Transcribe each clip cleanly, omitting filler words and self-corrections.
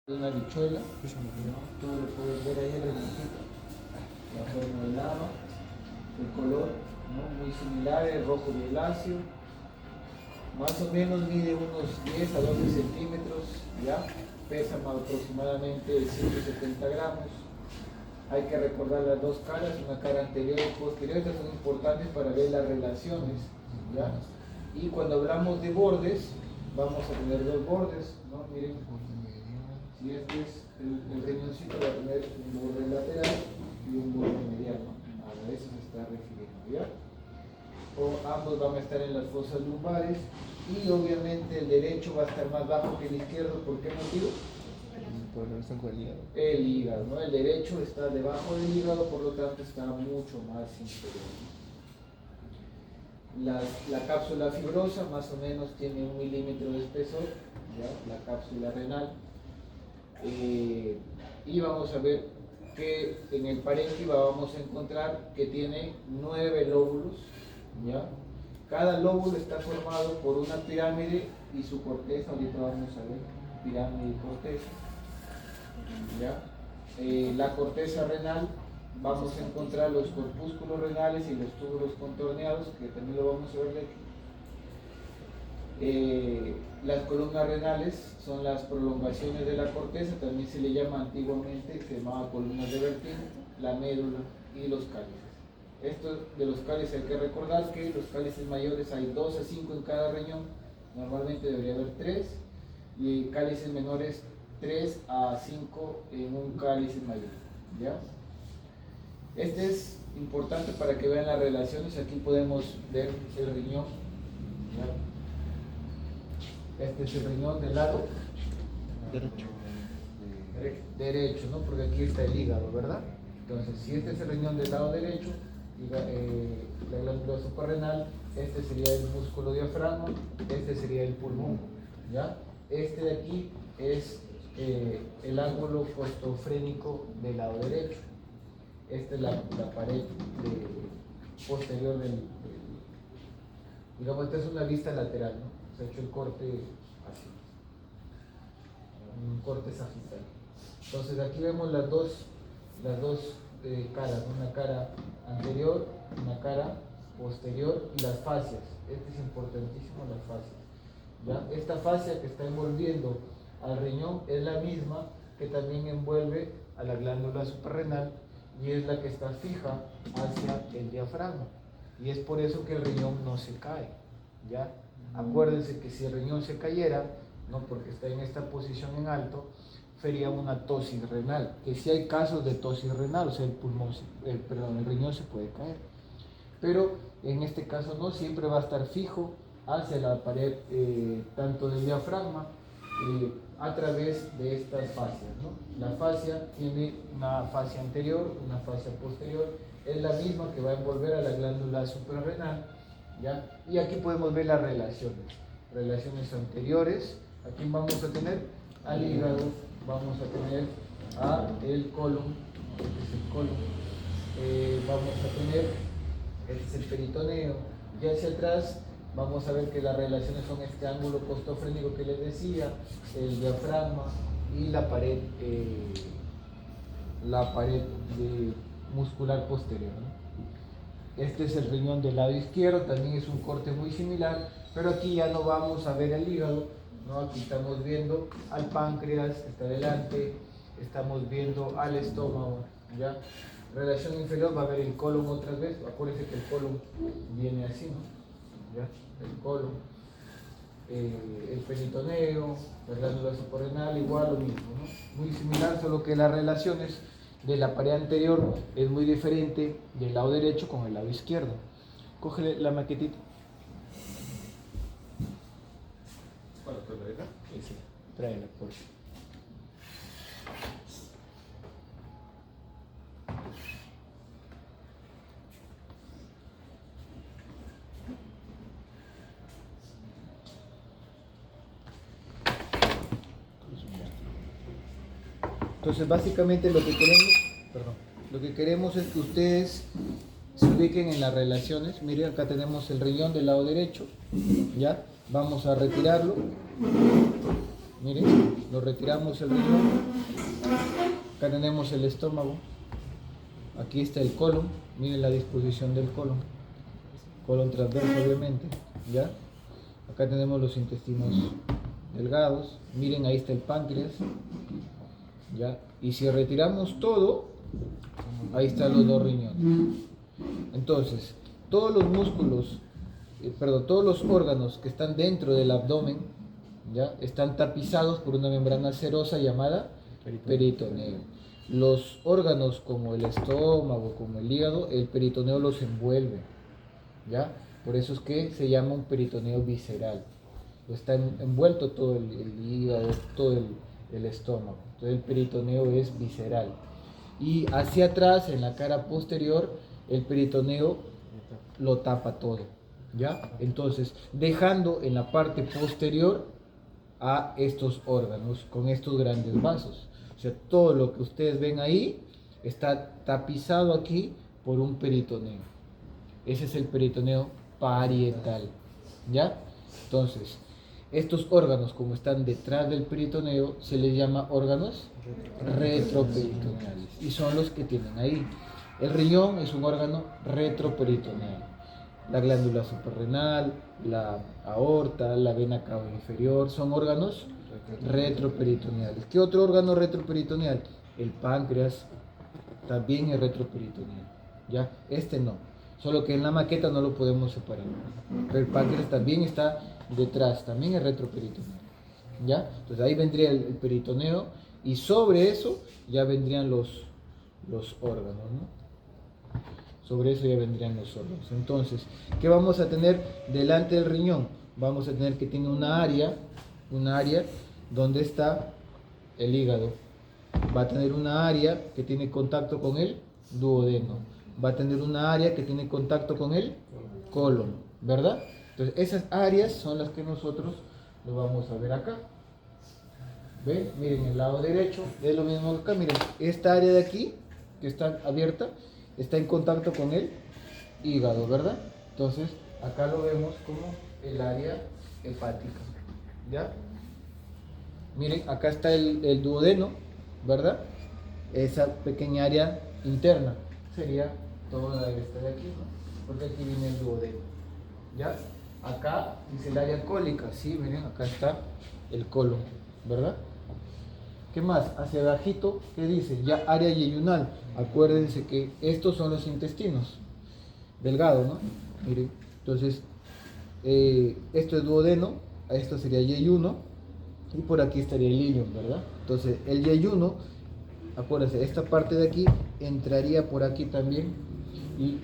Una habichuela, ¿no? Todo lo pueden ver ahí en el dibujito, la forma del lava, el color, ¿no? Muy similar, el rojo violáceo, más o menos mide unos 10 a 12 centímetros, ¿ya? Pesa aproximadamente 170 gramos. Hay que recordar las dos caras, una cara anterior y posterior, estas son importantes para ver las relaciones, ¿ya? Y cuando hablamos de bordes, vamos a tener dos bordes, ¿no? Miren, si este es el riñoncito, va a tener un borde lateral y un borde mediano, a eso se está refiriendo, ¿ya? O ambos van a estar en las fosas lumbares y obviamente el derecho va a estar más bajo que el izquierdo. ¿Por qué motivo? Por el hígado. El hígado, ¿no? El derecho está debajo del hígado, por lo tanto está mucho más inferior, ¿no? La cápsula fibrosa más o menos tiene 1 milímetro de espesor, ¿ya? La cápsula renal. Y vamos a ver que en el parénquima vamos a encontrar que tiene 9 lóbulos, ¿ya? Cada lóbulo está formado por una pirámide y su corteza. Ahorita vamos a ver pirámide y corteza, ¿ya? La corteza renal, vamos a encontrar los corpúsculos renales y los túbulos contorneados, que también lo vamos a ver de aquí. Las columnas renales son las prolongaciones de la corteza, también se le llama antiguamente, se llamaba columnas de Bertin, la médula y los cálices. Esto de los cálices hay que recordar que los cálices mayores hay 2 a 5 en cada riñón, normalmente debería haber 3, y cálices menores 3 a 5 en un cálice mayor, ¿ya? Este es importante para que vean las relaciones. Aquí podemos ver el riñón, ¿ya? Este es el riñón del lado derecho, ¿no? Porque aquí está el hígado, ¿verdad? Entonces, si este es el riñón del lado derecho, la glándula suprarrenal, este sería el músculo diafragma, este sería el pulmón, ¿ya? Este de aquí es el ángulo costofrénico del lado derecho. Esta es la pared posterior digamos, esta es una vista lateral, ¿no? Se ha hecho el corte así, un corte sagital. Entonces aquí vemos las dos caras, una cara anterior, una cara posterior y las fascias. Este es importantísimo, las fascias, ¿ya? Esta fascia que está envolviendo al riñón es la misma que también envuelve a la glándula suprarrenal y es la que está fija hacia el diafragma, y es por eso que el riñón no se cae, ¿ya? Acuérdense que si el riñón se cayera, no porque está en esta posición en alto, sería una tosis renal, que si hay casos de tosis renal, o sea, el riñón se puede caer, pero en este caso no, siempre va a estar fijo hacia la pared tanto del diafragma a través de estas fascias, ¿no? La fascia tiene una fascia anterior, una fascia posterior, es la misma que va a envolver a la glándula suprarrenal, ¿ya? Y aquí podemos ver las relaciones anteriores. Aquí vamos a tener al hígado, vamos a tener a el colon, este es el colon, vamos a tener, este es el peritoneo, y hacia atrás vamos a ver que las relaciones son este ángulo costofrénico que les decía, el diafragma y la pared muscular posterior, ¿no? Este es el riñón del lado izquierdo, también es un corte muy similar, pero aquí ya no vamos a ver el hígado, ¿no? Aquí estamos viendo al páncreas, está delante, estamos viendo al estómago, ¿ya? Relación inferior va a ver el colon otra vez. Acuérdense que el colon viene así, ¿no? ¿Ya? El colon, el peritoneo, la glándula suprarrenal, igual lo mismo, ¿no? Muy similar, solo que las relaciones de la pared anterior es muy diferente del lado derecho con el lado izquierdo. Cógele la maquetita. ¿Para traerla? Sí, tráela, por favor. Entonces, básicamente lo que queremos es que ustedes se ubiquen en las relaciones. Miren, acá tenemos el riñón del lado derecho, ¿ya? Vamos a retirarlo. Miren, lo retiramos el riñón. Acá tenemos el estómago. Aquí está el colon. Miren la disposición del colon. Colon transverso, obviamente. ¿Ya? Acá tenemos los intestinos delgados. Miren, ahí está el páncreas. ¿Ya? Y si retiramos todo, ahí están los dos riñones. Entonces, todos los músculos, todos los órganos que están dentro del abdomen, ¿ya? Están tapizados por una membrana serosa llamada peritoneo. Los órganos como el estómago, como el hígado, el peritoneo los envuelve, ¿ya? Por eso es que se llama un peritoneo visceral. Está envuelto todo el hígado, todo el estómago. Entonces el peritoneo es visceral. Y hacia atrás, en la cara posterior, el peritoneo lo tapa todo, ¿ya? Entonces, dejando en la parte posterior a estos órganos con estos grandes vasos. O sea, todo lo que ustedes ven ahí está tapizado aquí por un peritoneo. Ese es el peritoneo parietal, ¿ya? Entonces, estos órganos, como están detrás del peritoneo, se les llama órganos retroperitoneales y son los que tienen ahí. El riñón es un órgano retroperitoneal. La glándula suprarrenal, la aorta, la vena cava inferior, son órganos retroperitoneales. ¿Qué otro órgano retroperitoneal? El páncreas también es retroperitoneal. ¿Ya? Este no. Solo que en la maqueta no lo podemos separar. Pero el páncreas también está detrás, también es retroperitoneal. ¿Ya? Entonces ahí vendría el peritoneo y sobre eso ya vendrían los órganos, ¿no? Sobre eso ya vendrían los órganos. Entonces, ¿qué vamos a tener delante del riñón? Vamos a tener que tiene una área donde está el hígado. Va a tener una área que tiene contacto con el duodeno. Va a tener una área que tiene contacto con el colon, ¿verdad? Entonces, esas áreas son las que nosotros lo vamos a ver acá. ¿Ven? Miren, el lado derecho es lo mismo acá. Miren, esta área de aquí, que está abierta, está en contacto con el hígado, ¿verdad? Entonces, acá lo vemos como el área hepática, ¿ya? Miren, acá está el duodeno, ¿verdad? Esa pequeña área interna sería toda esta de aquí, ¿no? Porque aquí viene el duodeno, ¿ya? Acá dice el área cólica, sí, miren, acá está el colon, ¿verdad? ¿Qué más? Hacia abajito, ¿qué dice? Ya área yeyunal. Acuérdense que estos son los intestinos delgados, ¿no? Miren, entonces, esto es duodeno, esto sería yeyuno, y por aquí estaría el ilion, ¿verdad? Entonces, el yeyuno, acuérdense, esta parte de aquí entraría por aquí también y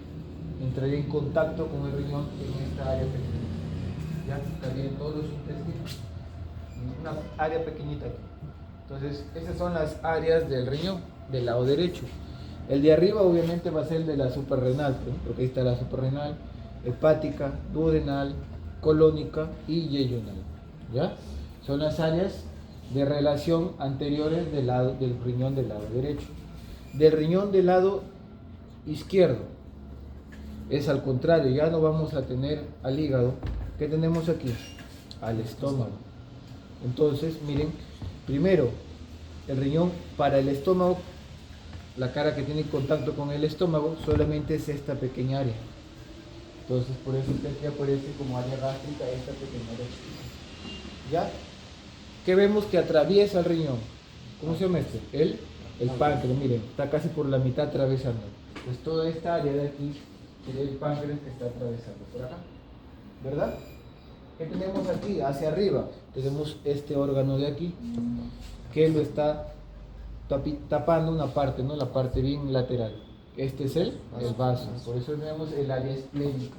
entraría en contacto con el riñón en esta área pequeñita. Ya estarían todos los intestinos, una área pequeñita aquí. Entonces, esas son las áreas del riñón, del lado derecho. El de arriba obviamente va a ser el de la suprarrenal, ¿no? Porque ahí está la suprarrenal, hepática, duodenal, colónica y yeyunal. ¿Ya? Son las áreas de relación anteriores del riñón del lado derecho. Del riñón del lado izquierdo es al contrario, ya no vamos a tener al hígado. ¿Qué tenemos aquí? Al estómago. Entonces, miren, primero, el riñón para el estómago, la cara que tiene contacto con el estómago, solamente es esta pequeña área. Entonces, por eso que aquí aparece como área gástrica esta pequeña área. ¿Ya? ¿Qué vemos que atraviesa el riñón? ¿Cómo se llama este? El páncreas, miren, está casi por la mitad atravesando. Pues toda esta área de aquí sería el páncreas que está atravesando por acá. ¿Verdad? ¿Qué tenemos aquí? Hacia arriba tenemos este órgano de aquí que lo está tapando una parte, ¿no? La parte bien lateral. Este es el vaso, por eso tenemos el área esplénica.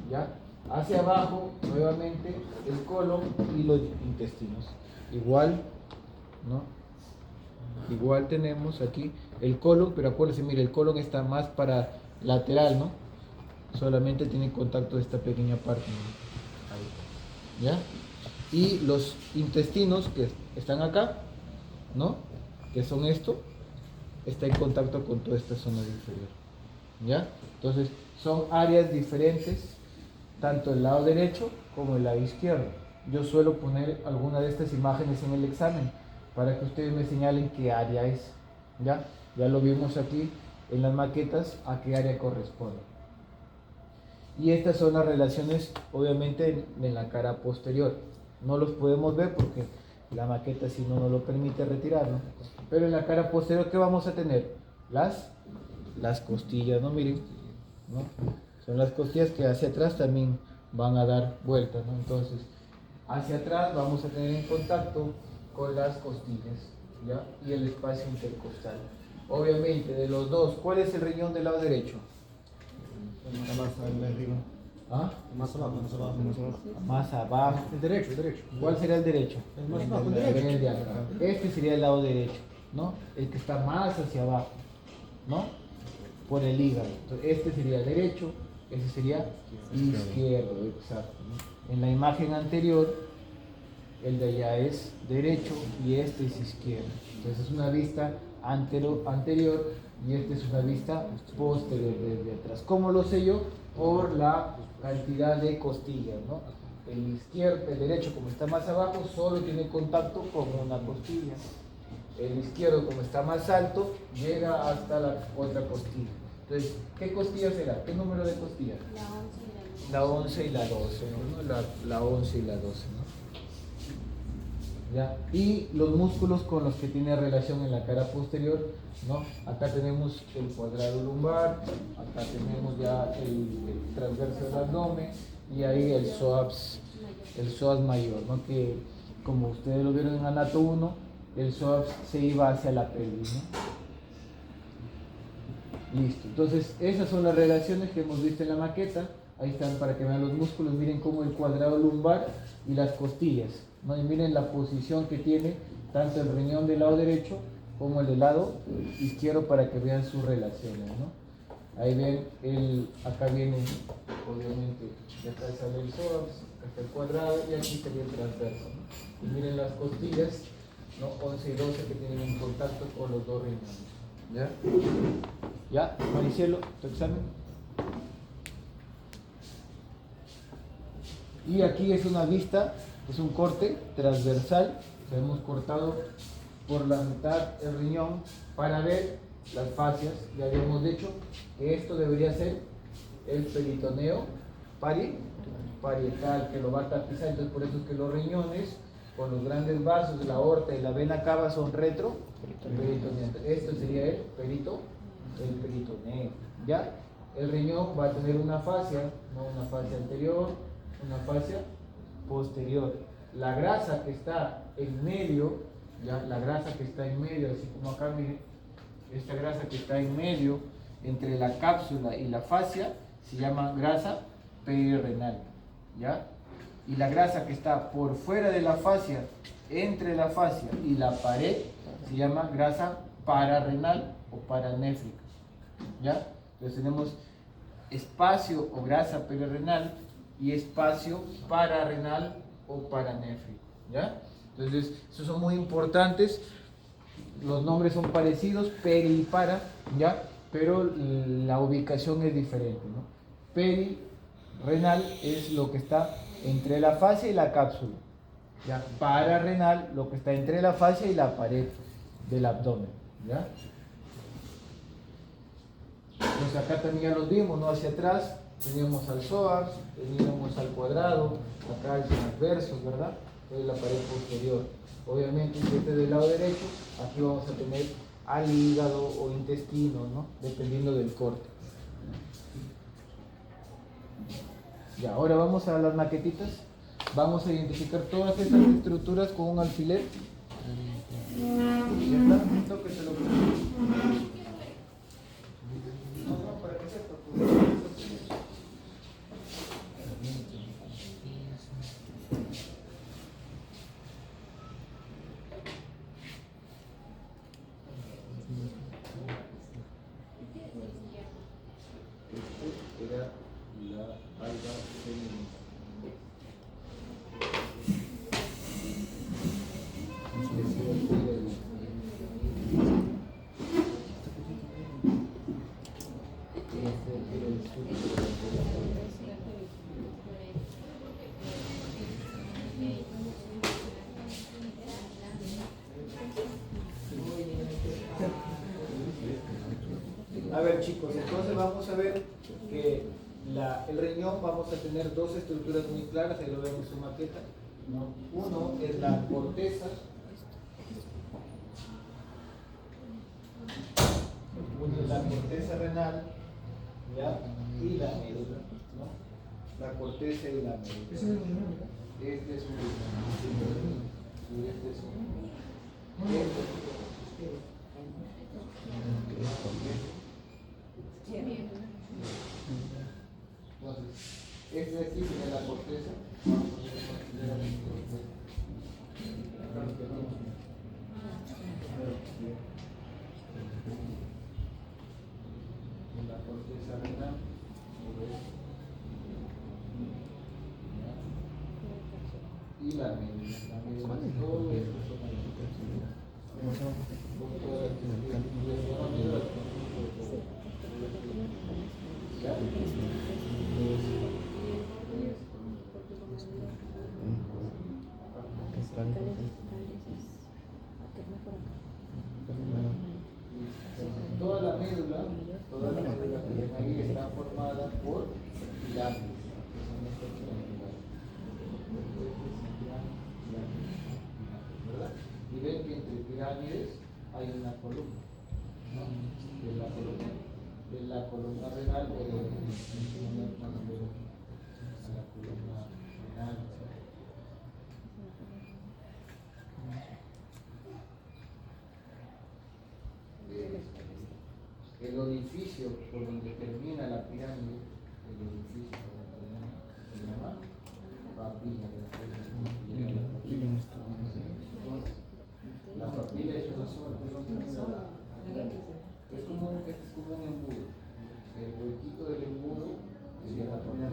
¿Ya? Hacia abajo, nuevamente, el colon y los intestinos. Igual, ¿no? Igual tenemos aquí el colon, pero acuérdense, mire, el colon está más para lateral, ¿no? Solamente tiene contacto de esta pequeña parte, ¿no? Ahí. ¿Ya? Y los intestinos que están acá, ¿no? Que son esto, está en contacto con toda esta zona inferior. ¿Ya? Entonces, son áreas diferentes, tanto el lado derecho como el lado izquierdo. yo suelo poner alguna de estas imágenes en el examen para que ustedes me señalen qué área es. Ya lo vimos aquí en las maquetas a qué área corresponde. Y estas son las relaciones, obviamente, en la cara posterior. No los podemos ver porque la maqueta si no nos lo permite retirarlo. Pero en la cara posterior, ¿qué vamos a tener? Las costillas, ¿no? Miren, ¿no? Son las costillas que hacia atrás también van a dar vueltas, ¿no? Entonces, hacia atrás vamos a tener en contacto con las costillas, ¿ya? Y el espacio intercostal. Obviamente, de los dos, ¿cuál es el riñón del lado derecho? ¿Ah? Más abajo. Más abajo. El derecho. ¿Cuál sería el derecho? El más abajo, el El derecho. de acá. Este sería el lado derecho, ¿no? El que está más hacia abajo, ¿no? Por el hígado. Entonces, este sería derecho, ese sería izquierdo, exacto, ¿no? En la imagen anterior, el de allá es derecho y este es izquierdo. Entonces es una vista anterior y esta es una vista posterior desde atrás. ¿Cómo lo sé yo? Por la cantidad de costillas, ¿no? El derecho, como está más abajo, solo tiene contacto con una costilla. El izquierdo, como está más alto, llega hasta la otra costilla. Entonces, ¿qué costilla será? ¿Qué número de costillas? La 11 y la 12, ¿no? La 11 y la 12, ¿no? ¿Ya? Y los músculos con los que tiene relación en la cara posterior, ¿no? Acá tenemos el cuadrado lumbar, acá tenemos ya el transverso del abdomen y ahí el psoas mayor, ¿no? Que como ustedes lo vieron en Anato 1, el psoas se iba hacia la pelvis, ¿no? Listo, entonces esas son las relaciones que hemos visto en la maqueta. Ahí están para que vean los músculos, miren cómo el cuadrado lumbar y las costillas, ¿no? Y miren la posición que tiene tanto el riñón del lado derecho como el del lado izquierdo para que vean sus relaciones, ¿no? Ahí ven, acá viene, obviamente, de acá sale el psoas, acá está el cuadrado y aquí sería el transverso, ¿no? Y miren las costillas, ¿no? 11 y 12 que tienen en contacto con los dos riñones. ¿Ya? ¿Ya? Maricielo, tu examen. Y aquí es una vista, es un corte transversal que hemos cortado por la mitad el riñón para ver las fascias. Ya habíamos dicho que esto debería ser el peritoneo parietal, que lo va a tapizar. Entonces por eso es que los riñones con los grandes vasos de la aorta y la vena cava son retroperitoneales. Esto sería el peritoneo. ¿Ya? El riñón va a tener una fascia, no una fascia anterior, una fascia posterior. La grasa que está en medio, ¿ya? La grasa que está en medio, así como acá miren, esta grasa que está en medio entre la cápsula y la fascia se llama grasa perirenal, ¿ya? Y la grasa que está por fuera de la fascia, entre la fascia y la pared, se llama grasa pararrenal o paranéfrica, ¿ya? Entonces tenemos espacio o grasa perirenal y espacio pararrenal o paranéfrico, ¿ya? Entonces, esos son muy importantes. Los nombres son parecidos, peri y para, ¿ya? Pero la ubicación es diferente, ¿no? Perirenal es lo que está entre la fascia y la cápsula, ¿ya? Pararrenal, lo que está entre la fascia y la pared del abdomen, ¿ya? Entonces acá también ya los vimos, ¿no? Hacia atrás teníamos al psoas, teníamos al cuadrado, acá el transverso, ¿verdad? Es la pared posterior. Obviamente, si este es del lado derecho, aquí vamos a tener al hígado o intestino, ¿no? Dependiendo del corte. Ya, ahora vamos a las maquetitas. Vamos a identificar todas estas estructuras con un alfiler. ¿Ya está? ¿Listo? Que se lo para que sepa. Era la alga femenina. A ver chicos, entonces vamos a ver que el riñón vamos a tener dos estructuras muy claras, ahí lo vemos en su maqueta, ¿no? Uno es la corteza, renal, ¿ya? Y la médula, ¿no? La corteza y la médula. Este es un riñón. Y este es un. Entonces, este de aquí tiene la corteza. La corteza renal. Y la médula. Todo esto son toda la médula que ahí está formada por pirámides. ¿Verdad? Y ven que entre pirámides hay una columna, ¿no? De la columna renal o de la columna renal. El orificio por donde termina la pirámide, se llama papila. La papila es una zona, es como un embudo. El huequito del embudo sería la papila.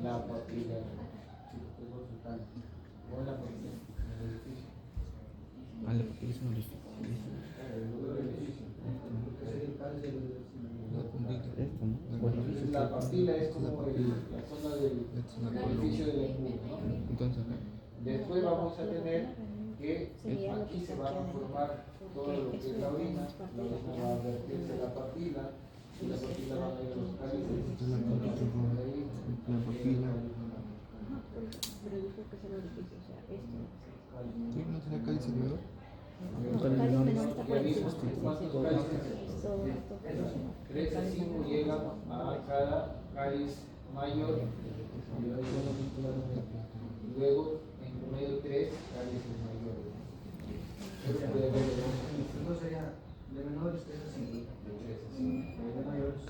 La papila, ¿cómo es la papila? El orificio. Ah, la papila es un orificio. La papila es como la zona del orificio del embudo, ¿no? Entonces, después vamos a tener que aquí se van a formar todo lo que es la orina va a vertirse la papila, y la papila va a ir a los cálices. la papila. Pero dijo que es el orificio, o sea, esto. ¿Sí? ¿No será cáliz menor? El cáliz menor está por encima. ¿Cuántos cálices? 3 a 5 llegan a cada cáliz mayor. Luego, en promedio, 3 cálices mayores. No sería de menores 3 a 5. De 3 a 5. De mayores,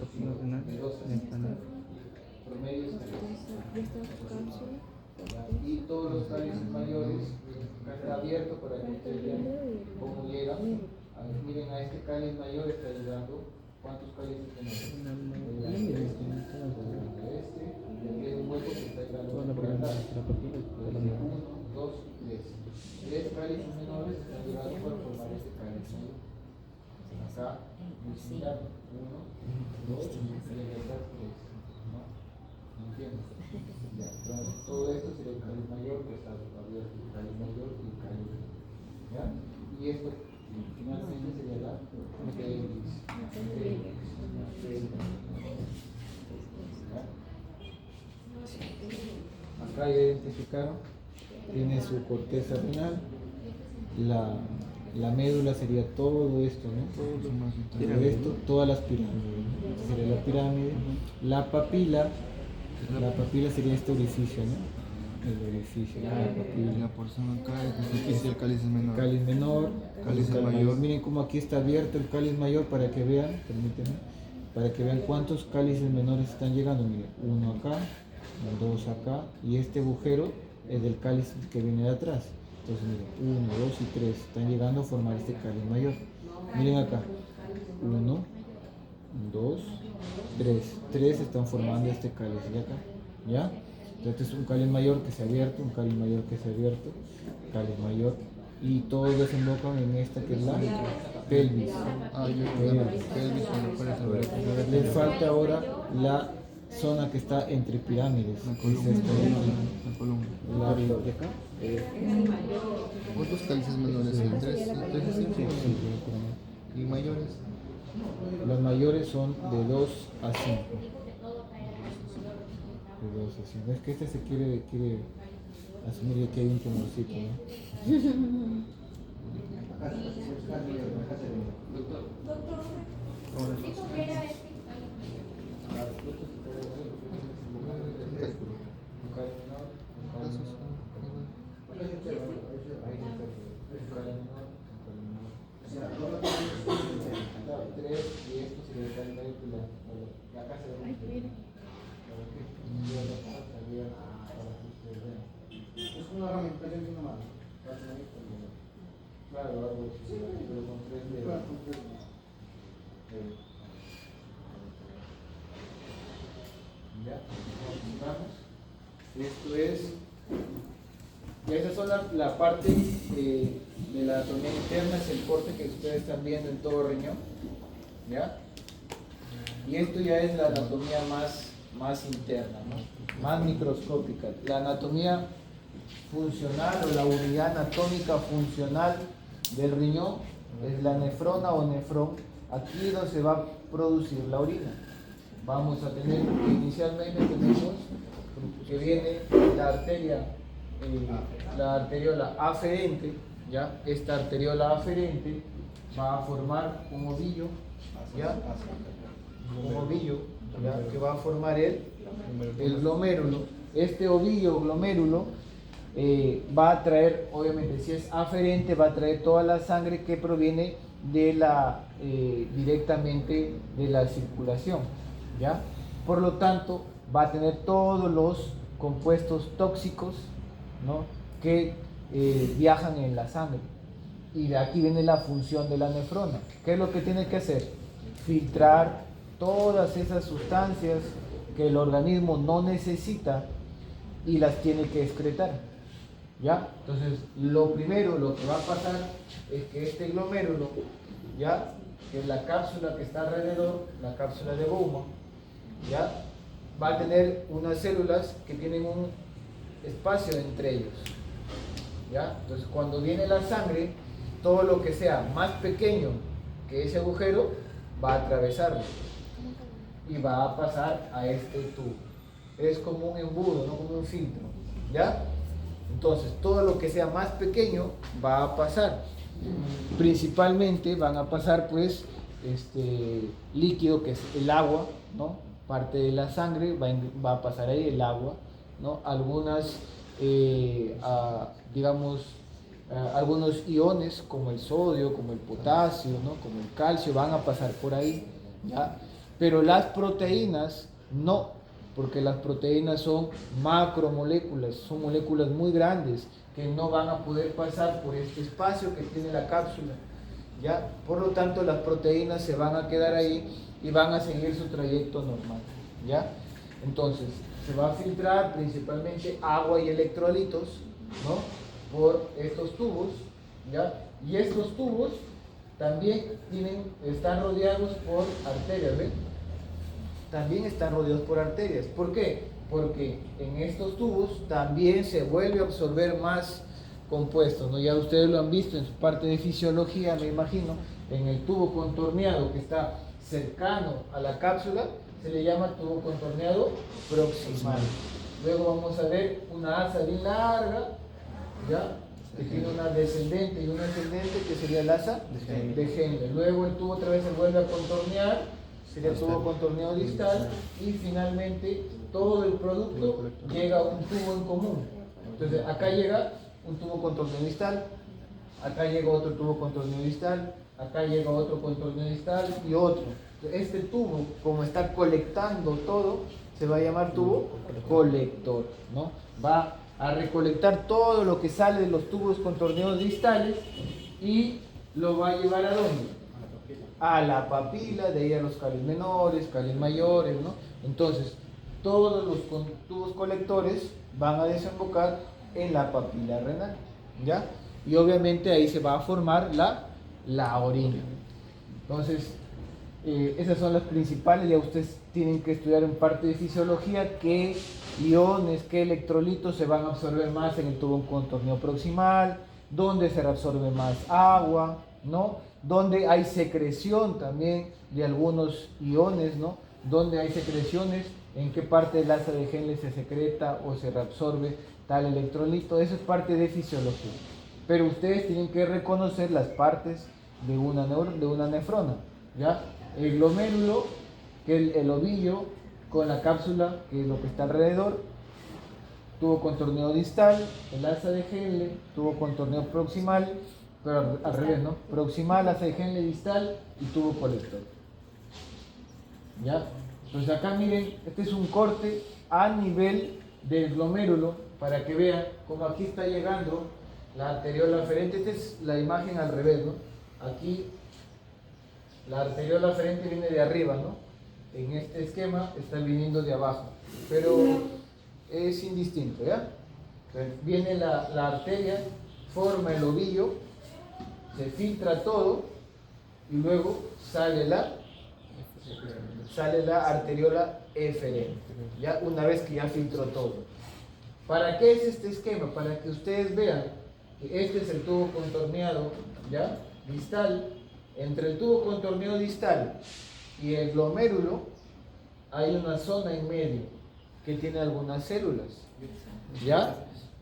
de 2 a 5. Promedio es 3. Y todos los cálices mayores está abierto para que ustedes vean cómo llegan. Miren, a este cáliz mayor está llegando. ¿Cuántos cálices tenemos? Este, y aquí hay un hueco que está llegando por acá. 1, 2, 3. 3 cálices menores están llegando para formar este cáliz mayor. Acá, muy similar. 1, 2, y acá 3. ¿No? ¿Entiendes? Ya, entonces, todo esto sería el cáliz mayor, que está abierto el cáliz mayor y el cáliz menor. ¿Ya? Y esto finalmente sería la pelvis. Acá ya identificaron, tiene su corteza renal, la médula sería todo esto, ¿no? Todo esto, todas las pirámides. Esta sería la pirámide. La papila sería este orificio, ¿no? El orificio, la papila. La porción acá, aquí sí el cáliz es menor. Cáliz menor, Cáliz mayor. Miren cómo aquí está abierto el cáliz mayor para que vean, permítanme, para que vean cuántos cálices menores están llegando. Miren, 1 acá, 2 acá, y este agujero es del cáliz que viene de atrás. Entonces miren, 1, 2 y 3 están llegando a formar este cáliz mayor. Miren acá, 1, 2, 3. 3 están formando este cáliz de acá, ¿ya? Entonces es un cáliz mayor que se ha abierto, un cáliz mayor que se ha abierto, cáliz mayor, y todos desembocan en esta que es la pelvis. Ah, yo creo que pelvis cuando parece Le falta ahora la zona que está entre pirámides. la Es columna. esta de aquí. La columna. La de acá. ¿Cuántos cálices menores hay? 3 y 5. ¿Y mayores? Los mayores son de 2 a 5. De 2 a 5. Es que este se quiere asumir que hay un tumorcito, ¿no? Es una ramificación de una mano. Claro, algo así, pero con 3 dedos. Claro, con 3 Ya, vamos. Esto es. Ya esa son la parte de la anatomía interna, es el corte que ustedes están viendo en todo riñón. ¿Ya? Y esto ya es la anatomía más interna, ¿no? Más microscópica. La anatomía funcional o la unidad anatómica funcional del riñón es la nefrona o nefrón. Aquí es donde se va a producir la orina. Vamos a tener, inicialmente tenemos que viene la arteria, la arteriola aferente, ¿ya? Esta arteriola aferente va a formar un ovillo, ¿ya? Un ovillo, ¿ya? Que va a formar el glomérulo. Este ovillo glomérulo va a traer, obviamente, si es aferente, va a traer toda la sangre que proviene de directamente de la circulación, ¿ya? Por lo tanto, va a tener todos los compuestos tóxicos, ¿no? Que viajan en la sangre. Y de aquí viene la función de la nefrona. ¿Qué es lo que tiene que hacer? Filtrar todas esas sustancias que el organismo no necesita y las tiene que excretar, ¿ya? Entonces, lo primero, lo que va a pasar es que este glomérulo, ¿ya? Que es la cápsula que está alrededor, la cápsula de Bowman, ¿ya? Va a tener unas células que tienen un espacio entre ellos, ¿ya? Entonces, cuando viene la sangre, todo lo que sea más pequeño que ese agujero va a atravesarlo y va a pasar a este tubo. Es como un embudo, no como un filtro, ¿ya? Entonces, todo lo que sea más pequeño va a pasar. Principalmente van a pasar, pues, líquido que es el agua, ¿no? Parte de la sangre va a pasar ahí el agua, ¿no? Algunas, algunos iones como el sodio, como el potasio, ¿no? Como el calcio van a pasar por ahí, ¿ya? Pero las proteínas no, porque las proteínas son macromoléculas, son moléculas muy grandes que no van a poder pasar por este espacio que tiene la cápsula, ¿ya? Por lo tanto, las proteínas se van a quedar ahí y van a seguir su trayecto normal, ¿ya? Entonces, se va a filtrar principalmente agua y electrolitos, ¿no? Por estos tubos, ¿ya? Y estos tubos también están rodeados por arterias, ¿ven? También están rodeados por arterias. ¿Por qué? Porque en estos tubos también se vuelve a absorber más compuestos, ¿no? Ya ustedes lo han visto en su parte de fisiología, me imagino, en el tubo contorneado que está cercano a la cápsula, se le llama tubo contorneado proximal. Luego vamos a ver una asa bien larga, ¿ya? Que tiene una descendente y una ascendente, que sería el asa de Henle. Luego el tubo otra vez se vuelve a contornear, sería el tubo contorneado distal, y finalmente todo el producto llega a un tubo en común. Entonces acá llega un tubo contorneado distal, acá llega otro tubo contorneado distal, acá llega otro contorneado distal y otro. Este tubo, como está colectando todo, se va a llamar tubo colector, ¿no? Va a recolectar todo lo que sale de los tubos contorneados distales y lo va a llevar ¿a dónde? A la papila, de ahí a los cáliz menores, cáliz mayores, ¿no? Entonces, todos los tubos colectores van a desembocar en la papila renal, ¿ya? Y obviamente ahí se va a formar la orina. Entonces, esas son las principales. Ya ustedes tienen que estudiar en parte de fisiología qué iones, qué electrolitos se van a absorber más en el tubo contorneado proximal, dónde se reabsorbe más agua, ¿no? Donde hay secreción también de algunos iones, ¿no? Donde hay secreciones, en qué parte del asa de Henle se secreta o se reabsorbe tal electrolito. Eso es parte de fisiología. Pero ustedes tienen que reconocer las partes de una nefrona, ¿ya? El glomérulo, que es el ovillo, con la cápsula, que es lo que está alrededor, tubo contorneo distal, el asa de Henle, tubo contorneo proximal, pero al revés, ¿no? Proximal, asa de Henle distal y tubo colector. ¿Ya? Entonces acá miren, este es un corte a nivel del glomérulo para que vean cómo aquí está llegando la arteriola aferente. Esta es la imagen al revés, ¿no? Aquí la arteriola aferente viene de arriba, ¿no? En este esquema está viniendo de abajo, pero es indistinto, ¿ya? Entonces, viene la arteria, forma el ovillo, se filtra todo y luego sale la arteriola eferente, ya una vez que ya filtró todo. ¿Para qué es este esquema? Para que ustedes vean que este es el tubo contorneado, ¿ya? Distal. Entre el tubo contorneado distal y el glomérulo hay una zona en medio que tiene algunas células, ¿ya?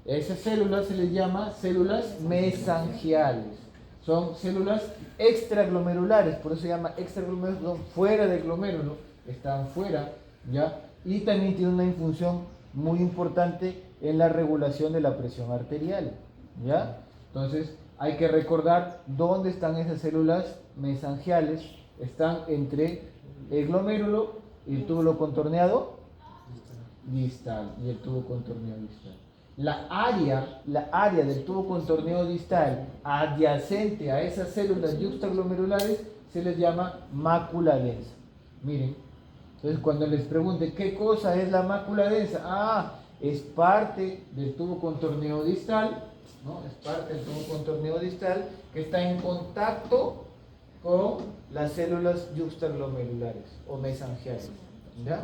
Esas células se les llama células mesangiales. Son células extraglomerulares, por eso se llama extraglomerulares, son fuera del glomérulo, están fuera, ¿ya? Y también tienen una función muy importante en la regulación de la presión arterial, ¿ya? Entonces, hay que recordar dónde están esas células mesangiales. Están entre el glomérulo y el túbulo contorneado distal y el tubo contorneado distal. La área del tubo contorneado distal adyacente a esas células yuxtaglomerulares se les llama mácula densa. Miren, entonces cuando les pregunte qué cosa es la mácula densa, es parte del tubo contorneado distal, ¿no? Es parte del tubo contorneado distal que está en contacto con las células yuxtaglomerulares o mesangiales, ¿ya?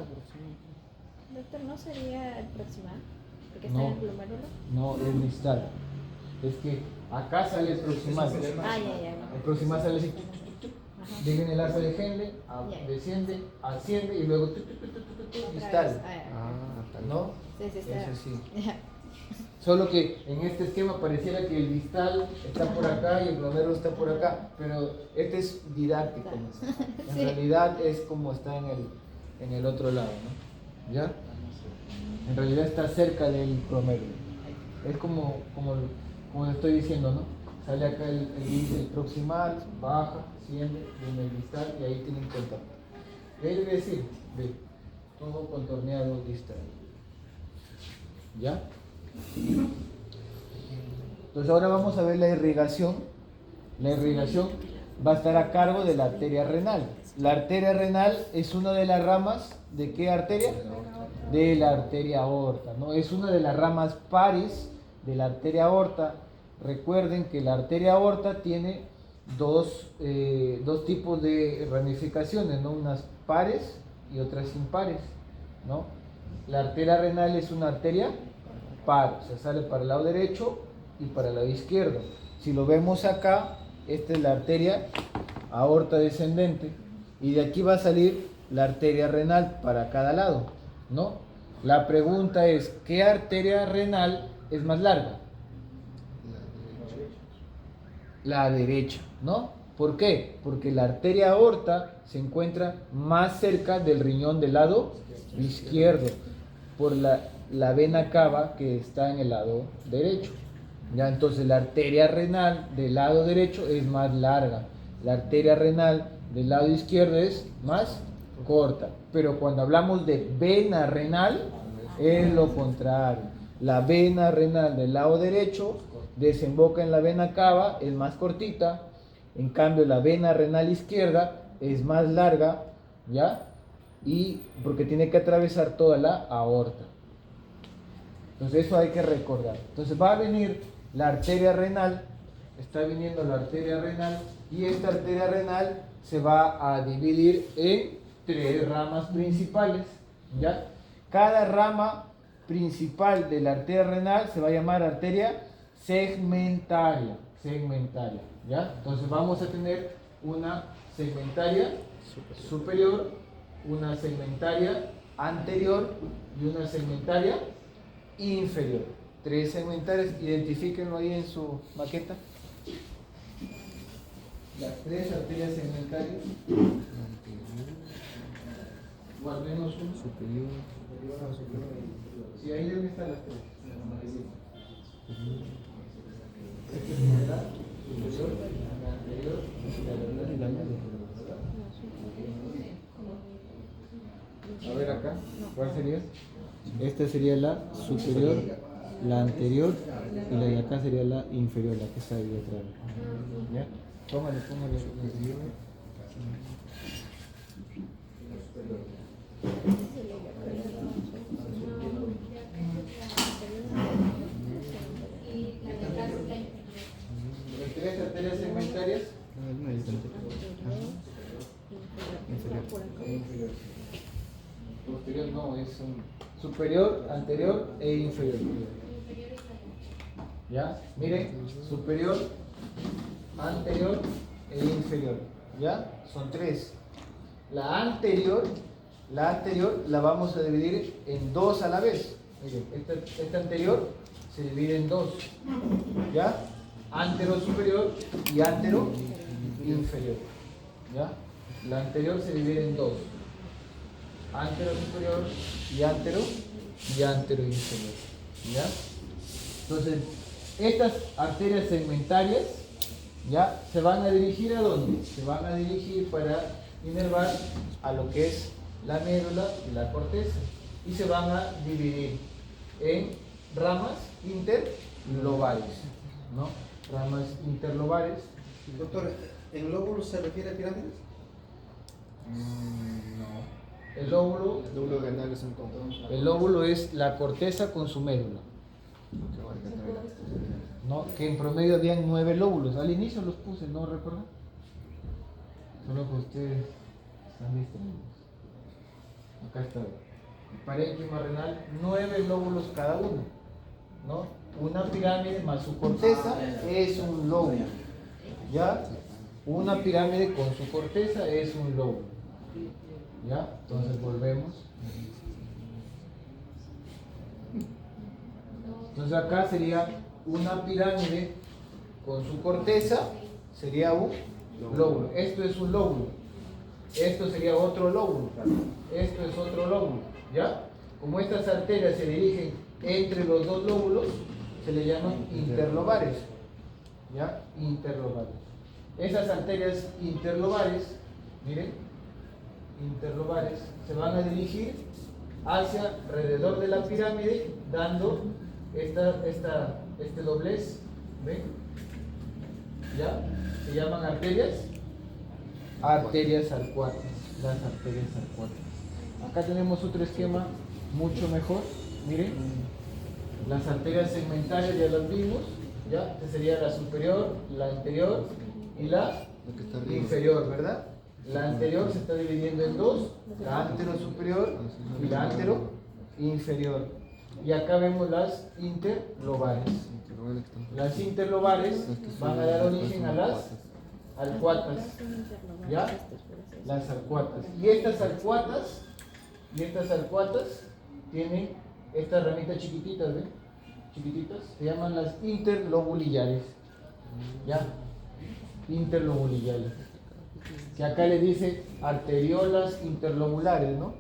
Doctor, ¿no sería el proximal? Porque No. está en el glomérulo. No, es distal. Es que acá sale el proximal. Ya. El proximal sale así. Ajá. Viene el asa de Henle, Ya. desciende, asciende y luego distal. ¿No? Sí, está. Es así. Ya. Solo que en este esquema pareciera que el distal está por acá y el glomérulo está por acá, pero este es didáctico, ¿no? En Sí. realidad es como está en el otro lado, ¿no? ¿Ya? En realidad está cerca del glomérulo. Es como le estoy diciendo, ¿no? Sale acá el proximal, baja, asciende, viene el distal y ahí tienen contacto. Y ahí debe decir, ve, todo contorneado distal. ¿Ya? Entonces ahora vamos a ver la irrigación. La irrigación va a estar a cargo de la arteria renal. La arteria renal es una de las ramas ¿de qué arteria? De la arteria aorta, ¿no? Es una de las ramas pares de la arteria aorta. Recuerden que la arteria aorta tiene dos tipos de ramificaciones, ¿no? Unas pares y otras impares, ¿no? La arteria renal es una arteria par, o sea, sale para el lado derecho y para el lado izquierdo. Si lo vemos acá, esta es la arteria aorta descendente y de aquí va a salir la arteria renal para cada lado, ¿no? La pregunta es, ¿qué arteria renal es más larga? La derecha, ¿no? ¿Por qué? Porque la arteria aorta se encuentra más cerca del riñón del lado izquierdo, por la vena cava que está en el lado derecho. Ya, entonces la arteria renal del lado derecho es más larga, la arteria renal del lado izquierdo es más corta. Pero cuando hablamos de vena renal, es lo contrario. La vena renal del lado derecho desemboca en la vena cava, es más cortita. En cambio, la vena renal izquierda es más larga, ¿ya? Y porque tiene que atravesar toda la aorta. Entonces eso hay que recordar. Entonces va a venir la arteria renal, está viniendo la arteria renal y esta arteria renal se va a dividir en 3 ramas principales, ¿ya? Cada rama principal de la arteria renal se va a llamar arteria segmentaria, ¿Ya? Entonces vamos a tener una segmentaria superior, una segmentaria anterior y una segmentaria inferior. 3 segmentarias, identifíquenlo ahí en su maqueta. Las 3 arterias segmentarias. Guardemos uno. Superior. Sí, ahí deben estar las 3. La superior, la anterior y la media. A ver acá, ¿cuál sería? Esta sería la superior, la anterior y la de acá sería la inferior, la que está ahí atrás. ¿Ya? Póngale la anterior. Las 3 arterias segmentarias. No hay diferente. Inferior. Posterior no, es un superior, anterior e inferior. ¿Ya? Miren, superior, anterior e inferior. ¿Ya? Son 3. La anterior la vamos a dividir en 2 a la vez. Miren, esta anterior se divide en 2. ¿Ya? Antero superior y antero inferior. ¿Ya? La anterior se divide en 2. Antero superior y antero inferior. ¿Ya? Entonces, estas arterias segmentarias ya se van a dirigir ¿a dónde? Se van a dirigir para inervar a lo que es la médula y la corteza y se van a dividir en ramas interlobales, ¿no? Ramas interlobales. Doctor, ¿en lóbulo se refiere a pirámides? No. El lóbulo, El lóbulo renal es un control. el lóbulo es la corteza con su médula. ¿No? Que en promedio habían 9 lóbulos. Al inicio los puse, ¿no recuerdan? Solo que ustedes están distraídos. Acá está. El parénquima renal, 9 lóbulos cada uno. ¿No? Una pirámide más su corteza es un lóbulo. ¿Ya? Una pirámide con su corteza es un lóbulo. ¿Ya? Entonces volvemos. Entonces acá sería una pirámide con su corteza, sería un lóbulo. Esto es un lóbulo. Esto sería otro lóbulo. Esto es otro lóbulo. ¿Ya? Como estas arterias se dirigen entre los dos lóbulos, se le llaman interlobares. ¿Ya? Interlobares. Esas arterias interlobares, miren, interlobares, se van a dirigir hacia alrededor de la pirámide, dando este doblez. ¿Ven? ¿Ya? Se llaman arterias arcuatas. Las arterias arcuatas. Acá tenemos otro esquema mucho mejor. Miren, las arterias segmentarias ya las vimos. ¿Ya? Esta sería la superior, la anterior y la inferior, ¿verdad? La anterior se está dividiendo en 2, la antero superior y la antero inferior. Y acá vemos las interlobares. Las interlobares van a dar origen a las arcuatas. ¿Ya? Las arcuatas. Y estas arcuatas tienen estas ramitas chiquititas, ¿ven? Chiquititas, se llaman las interlobulillares. ¿Ya? Interlobulillares. Que acá le dice arteriolas interlobulares, ¿no?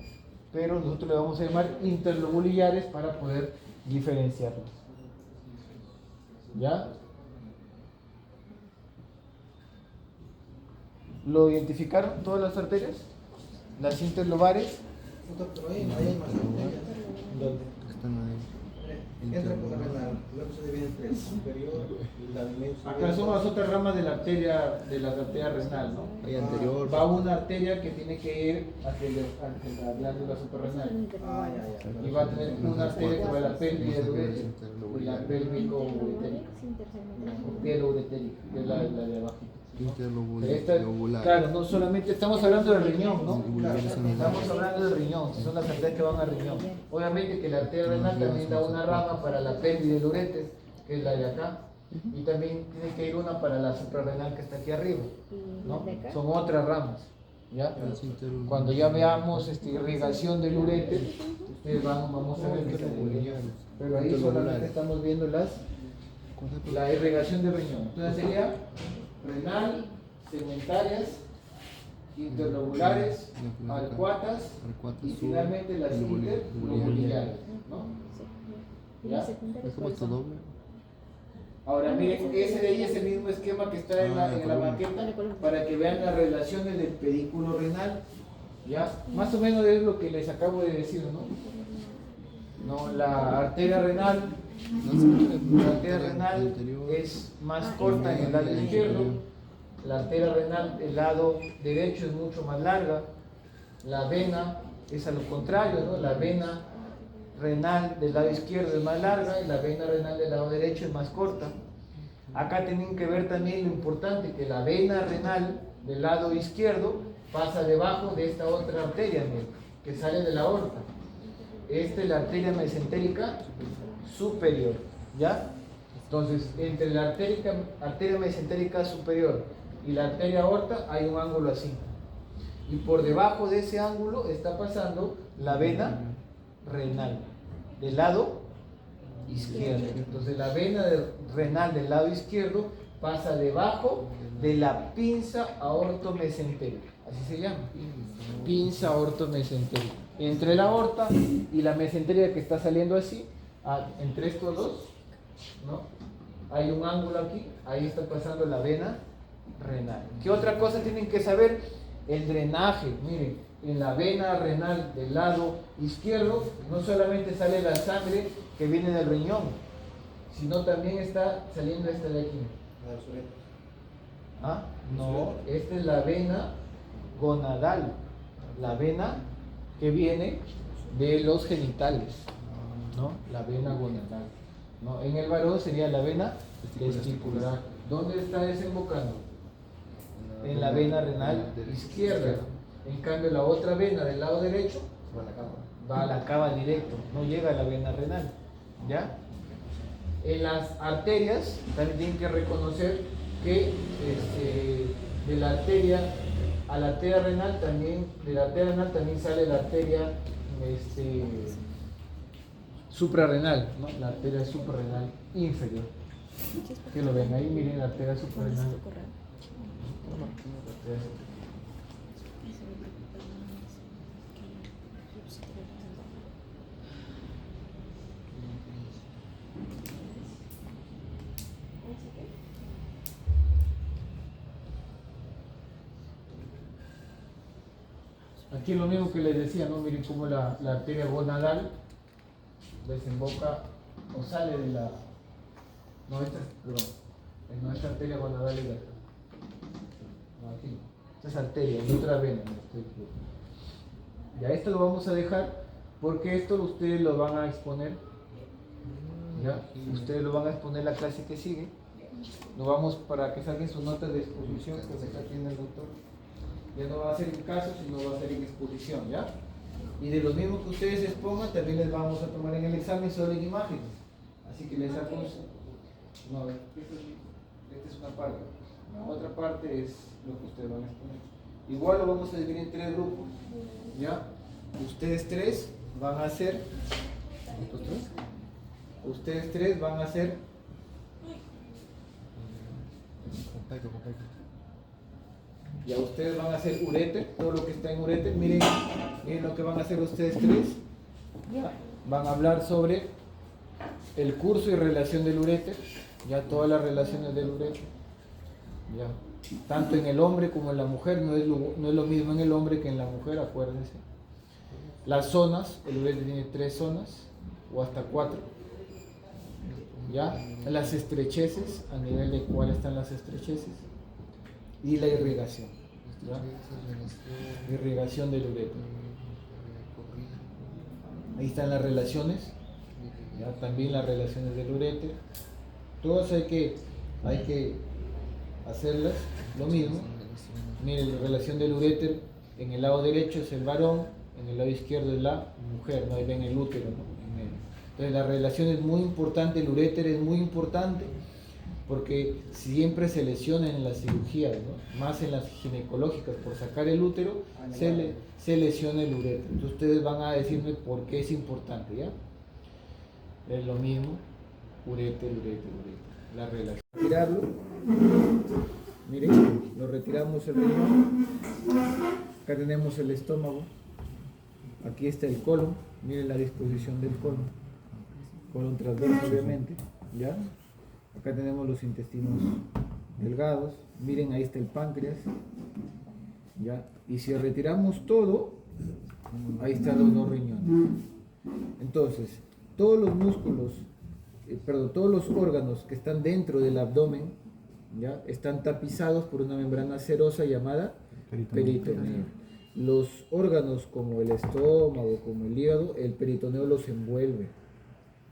Pero nosotros le vamos a llamar interlobulillares para poder diferenciarlas. ¿Ya? ¿Lo identificaron todas las arterias? Las interlobares. Doctor, ahí hay más arterias. ¿Dónde? Están ahí. Entra por la renal, luego se divide entre el superior y la media. Acá son las otras ramas de la arteria renal, ¿no? Hay anterior. Va una arteria que tiene que ir hacia la glándula suprarrenal. Ah, ya. Y va a tener una arteria que va a la pelvis y la pélvico-uretérica. O pielo-uretérica, que es la de abajo. Interlobular. Claro, no solamente estamos hablando del riñón, ¿no? Interlobulares son Estamos hablando del riñón, son las arterias que van al riñón. Obviamente que la arteria renal también da una rama para la pelvis del ureter, que es la de acá, Y también tiene que ir una para la suprarrenal que está aquí arriba, ¿Y ¿no? las de acá? Son otras ramas, ¿ya? Cuando ya veamos irrigación del uréter, ustedes vamos a ver que está muy bien. Pero ahí solamente estamos viendo la irrigación del riñón. Entonces sería renal, segmentarias, interlobulares, arcuatas y finalmente las interlobulares, ¿no? ¿Y ¿Ya? las secundarias Es como cuáles tu son? doble. Ahora miren, ese de ahí es el mismo esquema que está en la maqueta para que vean las relaciones del pedículo renal. ¿Ya? Más o menos es lo que les acabo de decir, ¿no? No, la arteria renal, la arteria renal es más corta en el lado izquierdo, la arteria renal del lado derecho es mucho más larga, la vena es a lo contrario, ¿no? La vena renal del lado izquierdo es más larga y la vena renal del lado derecho es más corta. Acá tienen que ver también lo importante, que la vena renal del lado izquierdo pasa debajo de esta otra arteria, miren, que sale de la aorta. Esta es la arteria mesentérica superior, ¿ya? Entonces, entre la arteria mesentérica superior y la arteria aorta hay un ángulo así. Y por debajo de ese ángulo está pasando la vena renal del lado izquierdo. Entonces, la vena renal del lado izquierdo pasa debajo de la pinza aortomesentérica. Así se llama. Pinza aortomesentérica. Entre la aorta y la mesentérica que está saliendo así, entre estos dos, ¿no? Hay un ángulo aquí, ahí está pasando la vena renal. ¿Qué otra cosa tienen que saber? El drenaje. Miren, en la vena renal del lado izquierdo no solamente sale la sangre que viene del riñón, sino también está saliendo esta de aquí. ¿Ah? No, esta es la vena gonadal, la vena que viene de los genitales, ¿no? La vena gonadal, ¿no? En el varón sería la vena testicular. ¿Dónde está desembocando? En la vena renal izquierda. En cambio, la otra vena del lado derecho va a la cava directo, no llega a la vena renal, ¿ya? En las arterias también tienen que reconocer que de la arteria a la arteria renal también, de la arteria renal también sale la arteria suprarrenal, ¿no? La arteria suprarrenal inferior. Que lo ven ahí, miren la arteria suprarrenal. Aquí es lo mismo que les decía, ¿no? Miren cómo la arteria gonadal desemboca o sale de la... No, esta arteria gonadal es de acá. No, aquí no. Esta es arteria, es otra vena. Ya esto lo vamos a dejar porque esto ustedes lo van a exponer. ¿Ya? Ustedes lo van a exponer la clase que sigue. Nos vamos para que saquen sus notas de exposición que acá tiene el doctor. Ya no va a ser en caso, sino va a ser en exposición, ¿ya? Y de los mismos que ustedes expongan, también les vamos a tomar en el examen solo en imágenes. Así que les saco... No, esta es una parte. La otra parte es lo que ustedes van a exponer. Igual lo vamos a dividir en 3 grupos, ¿ya? Ustedes 3 van a hacer... ¿Estos 3? Ustedes 3 van a hacer... Ya ustedes van a hacer uréter, todo lo que está en uréter. Miren lo que van a hacer ustedes 3. Ya. Van a hablar sobre el curso y relación del uréter. Ya todas las relaciones del uréter. Ya. Tanto en el hombre como en la mujer. No es lo mismo en el hombre que en la mujer, acuérdense. Las zonas, el uréter tiene 3 zonas o hasta 4. Ya. Las estrecheces, a nivel de cuál están las estrecheces. Y la irrigación, ¿ya? Irrigación del uréter. Ahí están las relaciones, ¿ya? También las relaciones del uréter. Todas hay que hacerlas lo mismo. Miren, la relación del uréter en el lado derecho es el varón, en el lado izquierdo es la mujer, ¿no? Ahí ven el útero, ¿no? En medio. Entonces la relación es muy importante, el uréter es muy importante. porque siempre se lesionan en las cirugías, ¿no? Más en las ginecológicas, por sacar el útero, se lesiona el ureter. Entonces ustedes van a decirme por qué es importante, ¿ya? Es lo mismo, ureter. La relación. Retirarlo. Miren, lo retiramos el riñón. Acá tenemos el estómago. Aquí está el colon. Miren la disposición del colon. Colon transverso, obviamente. ¿Ya? Acá tenemos los intestinos delgados. Miren, ahí está el páncreas. ¿Ya? Y si retiramos todo, ahí están los dos riñones. Entonces, todos los músculos, todos los órganos que están dentro del abdomen, ¿ya? Están tapizados por una membrana serosa llamada peritoneo. Los órganos como el estómago, como el hígado, el peritoneo los envuelve,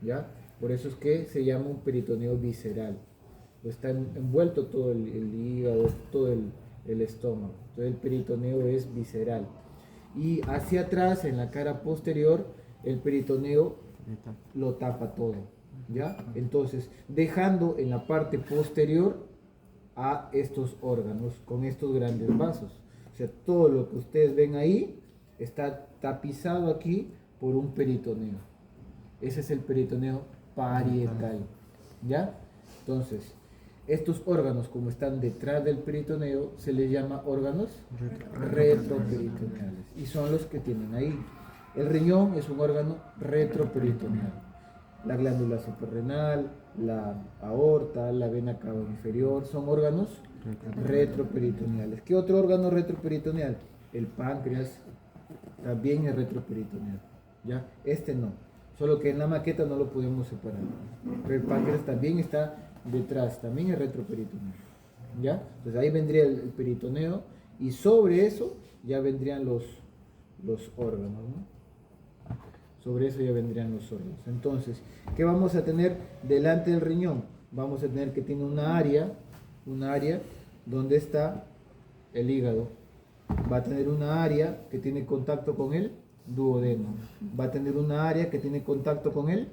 ¿ya? Por eso es que se llama un peritoneo visceral. Está envuelto todo el hígado, todo el estómago. Entonces el peritoneo es visceral. Y hacia atrás, en la cara posterior, el peritoneo lo tapa todo, ¿ya? Entonces, dejando en la parte posterior a estos órganos con estos grandes vasos. O sea, todo lo que ustedes ven ahí está tapizado aquí por un peritoneo. Ese es el peritoneo parietal, ¿ya? Entonces, estos órganos, como están detrás del peritoneo, se les llama órganos retroperitoneales y son los que tienen ahí. El riñón es un órgano retroperitoneal. La glándula suprarrenal, la aorta, la vena cava inferior, son órganos retroperitoneales. ¿Qué otro órgano retroperitoneal? El páncreas también es retroperitoneal, ¿ya? Este no, solo que en la maqueta no lo podemos separar. Pero el páncreas también está detrás, también es retroperitoneal, ¿ya? Entonces ahí vendría el peritoneo y sobre eso ya vendrían los órganos, ¿no? Sobre eso ya vendrían los órganos. Entonces, ¿qué vamos a tener delante del riñón? Vamos a tener que tiene una área donde está el hígado. Va a tener una área que tiene contacto con el duodeno. Va a tener una área que tiene contacto con el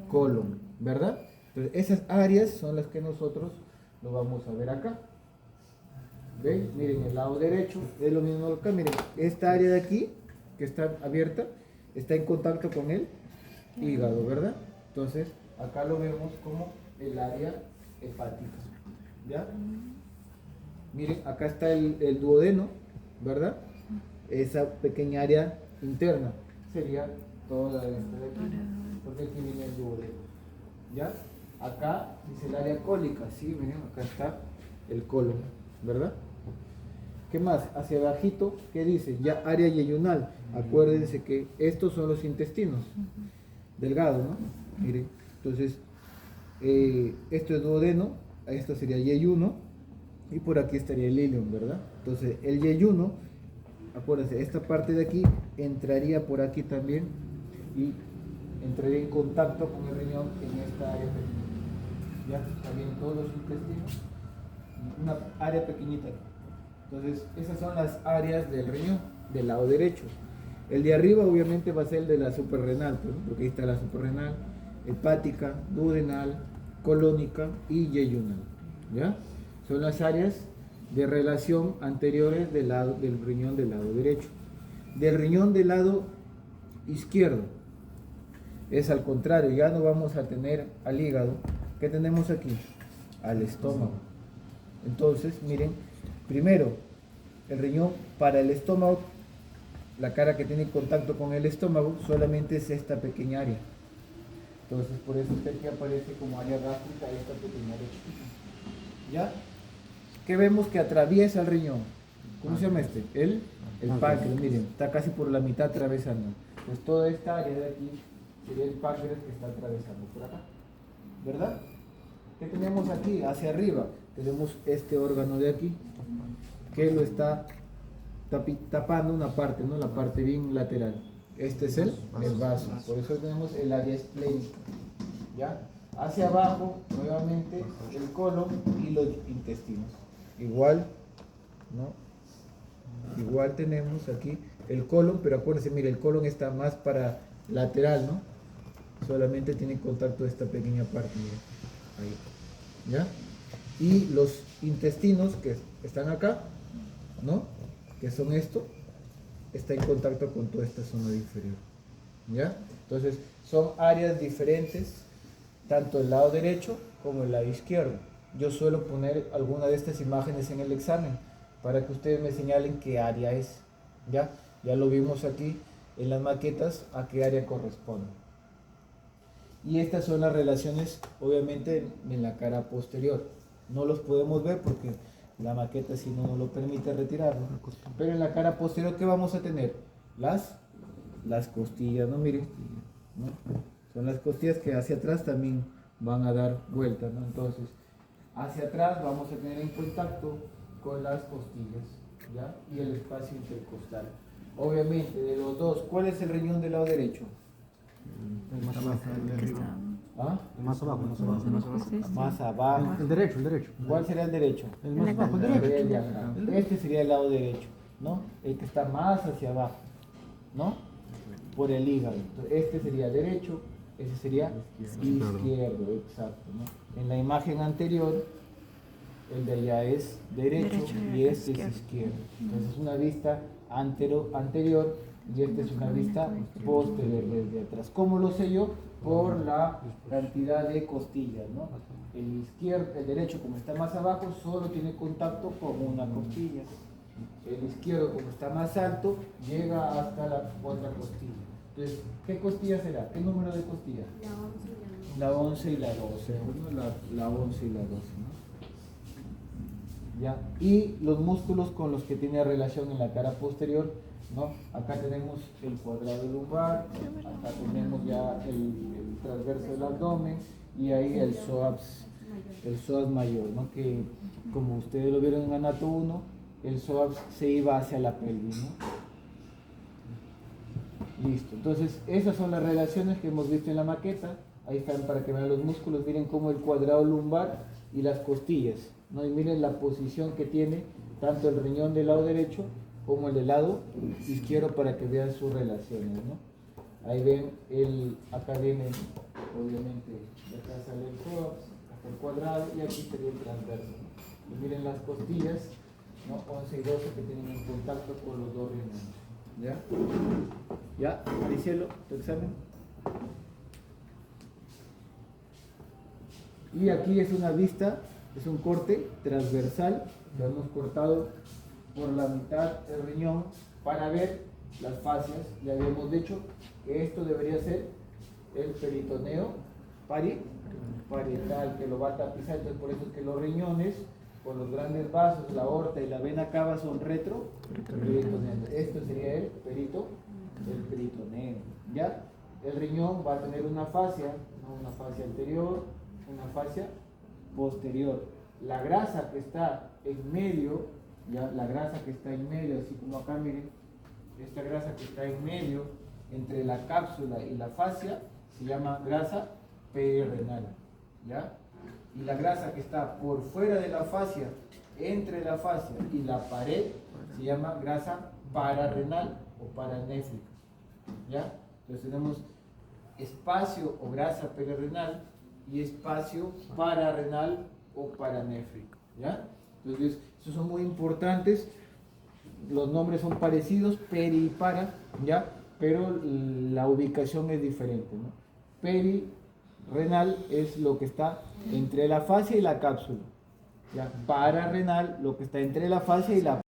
colon, ¿verdad? Entonces, esas áreas son las que nosotros lo vamos a ver acá. ¿Ven? Miren, el lado derecho es lo mismo acá. Miren, esta área de aquí, que está abierta, está en contacto con el hígado, ¿verdad? Entonces, acá lo vemos como el área hepática, ¿ya? Miren, acá está el duodeno, ¿verdad? Esa pequeña área interna sería toda esta de aquí, porque aquí viene el duodeno, ¿ya? Acá dice el área cólica, sí, miren, acá está el colon, ¿verdad? ¿Qué más? Hacia abajito, ¿qué dice? Ya área yeyunal. Acuérdense que estos son los intestinos delgados, ¿no? Miren, entonces, esto es duodeno, esto sería yeyuno, y por aquí estaría el ileum, ¿verdad? Entonces, el yeyuno, acuérdense, esta parte de aquí entraría por aquí también y entraría en contacto con el riñón en esta área pequeñita. ¿Ya? También todos los intestinos, una área pequeñita. Entonces, esas son las áreas del riñón, del lado derecho. El de arriba obviamente va a ser el de la suprarrenal, pues, porque ahí está la suprarrenal, hepática, duodenal, colónica y yeyunal, ¿ya? Son las áreas de relación anteriores del riñón del lado derecho. Del riñón del lado izquierdo es al contrario, ya no vamos a tener al hígado. ¿Qué tenemos aquí? Al estómago. Entonces, miren, primero, el riñón para el estómago, la cara que tiene contacto con el estómago solamente es esta pequeña área. Entonces, por eso es que aquí aparece como área gástrica esta pequeña área chiquita. ¿Ya? ¿Qué vemos que atraviesa el riñón? ¿Cómo se llama este? El páncreas, miren, está casi por la mitad atravesando. Pues toda esta área de aquí sería el páncreas que está atravesando por acá. ¿Verdad? ¿Qué tenemos aquí? Hacia arriba tenemos este órgano de aquí que lo está tapando una parte, ¿no? La parte bien lateral. Este es el vaso. Por eso tenemos el área esplénica. ¿Ya? Hacia abajo, nuevamente, el colon y los intestinos. Igual, ¿no? Igual tenemos aquí el colon, pero acuérdense, mire, el colon está más para lateral, ¿no? Solamente tiene contacto esta pequeña parte, mire. Ahí. ¿Ya? Y los intestinos que están acá, ¿no? Que son esto, está en contacto con toda esta zona inferior. ¿Ya? Entonces, son áreas diferentes, tanto el lado derecho como el lado izquierdo. Yo suelo poner alguna de estas imágenes en el examen para que ustedes me señalen qué área es. ¿Ya? Ya lo vimos aquí en las maquetas a qué área corresponde. Y estas son las relaciones, obviamente, en la cara posterior. No los podemos ver porque la maqueta si no nos lo permite retirarlo. Pero en la cara posterior, ¿qué vamos a tener? Las costillas, ¿no? Miren, ¿no? Son las costillas que hacia atrás también van a dar vueltas, ¿no? Entonces, hacia atrás vamos a tener en contacto con las costillas, ¿ya? Y el espacio intercostal. Obviamente, de los dos, ¿cuál es el riñón del lado derecho? Más abajo, el de arriba. ¿Ah? Más abajo, más abajo. Más abajo. El derecho, el derecho. ¿Cuál sería el derecho? El más abajo, el Sería derecho. el de acá. Este sería el lado derecho, ¿no? El que está más hacia abajo, ¿no? Por el hígado. Entonces, este sería derecho, ese sería izquierdo, exacto, ¿no? En la imagen anterior, el de allá es derecho y este es izquierdo. Entonces es una vista anterior y esta es una vista posterior desde atrás. ¿Cómo lo sé yo? Por la cantidad de costillas, ¿no? El derecho, como está más abajo, solo tiene contacto con una costilla. El izquierdo, como está más alto, llega hasta la otra costilla. Entonces, ¿qué costilla será? ¿Qué número de costillas? La 11 y la 12. ¿No? La 11 y la 12, ¿no? ¿Ya? Y los músculos con los que tiene relación en la cara posterior, ¿no? Acá tenemos el cuadrado lumbar, acá tenemos ya el transverso del abdomen y ahí el psoas mayor, ¿no? Que como ustedes lo vieron en Anato 1, el psoas se iba hacia la pelvis, ¿no? Listo, entonces esas son las relaciones que hemos visto en la maqueta. Ahí están para que vean los músculos, miren cómo el cuadrado lumbar y las costillas, ¿no? Y miren la posición que tiene tanto el riñón del lado derecho como el del lado izquierdo para que vean sus relaciones, ¿no? Ahí ven, acá viene, obviamente, de acá sale el psoas, acá el cuadrado y aquí sería el transverso, ¿no? Y miren las costillas, ¿no? 11 y 12 que tienen en contacto con los dos riñones. ¿Ya? ¿Ya? Maricielo, tu examen. Y aquí es una vista, es un corte transversal, lo hemos cortado por la mitad del riñón para ver las fascias. Ya habíamos dicho que esto debería ser el peritoneo parietal, que lo va a tapizar. Entonces por eso es que los riñones, con los grandes vasos, la aorta y la vena cava son retroperitoneos. Esto sería el peritoneo. ¿Ya? El riñón va a tener una fascia, ¿no? Una fascia anterior, una fascia posterior. La grasa que está en medio, ya la grasa que está en medio, así como acá miren, esta grasa que está en medio entre la cápsula y la fascia se llama grasa perirenal, ¿ya? Y la grasa que está por fuera de la fascia, entre la fascia y la pared, se llama grasa pararrenal o paranéfrica, ¿ya? Entonces tenemos espacio o grasa perirenal y espacio pararrenal o paranéfrico, ¿ya? Entonces, estos son muy importantes, los nombres son parecidos, peri y para, ¿ya? Pero la ubicación es diferente, ¿no? Perirenal es lo que está entre la fascia y la cápsula, ¿ya? Pararrenal, lo que está entre la fascia y la